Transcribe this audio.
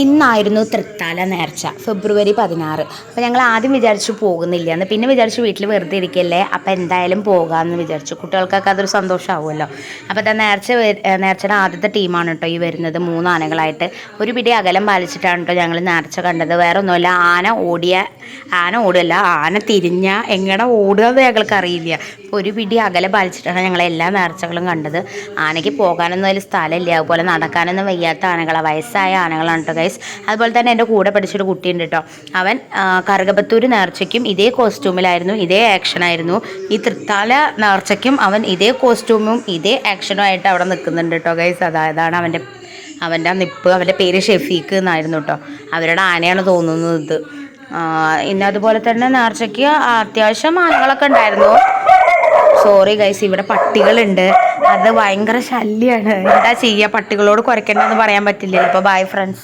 ഇന്നായിരുന്നു തൃത്താല നേർച്ച ഫെബ്രുവരി 16. അപ്പോൾ ഞങ്ങൾ ആദ്യം വിചാരിച്ചു പോകുന്നില്ല എന്ന്, പിന്നെ വിചാരിച്ചു വീട്ടിൽ വെറുതെ ഇരിക്കല്ലേ, അപ്പോൾ എന്തായാലും പോകാമെന്ന് വിചാരിച്ചു. കുട്ടികൾക്കൊക്കെ അതൊരു സന്തോഷമാവുമല്ലോ. അപ്പോൾ അത് നേർച്ചയുടെ ആദ്യത്തെ ടീമാണ് കേട്ടോ ഈ വരുന്നത്, 3 ആനകളായിട്ട്. ഒരു പിടി അകലം പാലിച്ചിട്ടാണ് കേട്ടോ ഞങ്ങൾ നേർച്ച കണ്ടത്. വേറെ ഒന്നുമില്ല, ആന ഓടുകയല്ല, ആന തിരിഞ്ഞ എങ്ങനെ ഓടുക എന്ന് ഞങ്ങൾക്ക് അറിയില്ല. അപ്പോൾ ഒരു പിടി അകലം പാലിച്ചിട്ടാണ് ഞങ്ങൾ എല്ലാ നേർച്ചകളും കണ്ടത്. ആനയ്ക്ക് പോകാനൊന്നും അതിൽ സ്ഥലമില്ല, അതുപോലെ നടക്കാനൊന്നും വയ്യാത്ത ആനകളാണ്, വയസ്സായ ആനകളാണ് കേട്ടോ ഗൈസ്. അതുപോലെ തന്നെ എൻ്റെ കൂടെ പഠിച്ചൊരു കുട്ടിയുണ്ട് കേട്ടോ, അവൻ കറുകപത്തൂർ നേർച്ചയ്ക്കും ഇതേ കോസ്റ്റ്യൂമിലായിരുന്നു, ഇതേ ആക്ഷനായിരുന്നു. ഈ തൃത്താല നേർച്ചയ്ക്കും അവൻ ഇതേ കോസ്റ്റ്യൂമും ഇതേ ആക്ഷനും ആയിട്ട് അവിടെ നിൽക്കുന്നുണ്ട് കേട്ടോ ഗൈസ്. അതാണ് അവൻ്റെ നിപ്പ്. അവൻ്റെ പേര് ഷെഫീഖ് എന്നായിരുന്നു കേട്ടോ. അവരുടെ ആനയാണ് തോന്നുന്നത് ഇത്. ഇന്ന് അതുപോലെ തന്നെ നേർച്ചയ്ക്ക് അത്യാവശ്യം ആനകളൊക്കെ ഉണ്ടായിരുന്നു. സോറി ഗൈസ്, ഇവിടെ പട്ടികളുണ്ട്, അത് ഭയങ്കര ശല്യമാണ്. എന്താ ചെയ്യുക, പട്ടികളോട് കുരയ്ക്കണ്ടെന്ന് പറയാൻ പറ്റില്ല. ഇപ്പോൾ ബൈ ഫ്രണ്ട്സ്.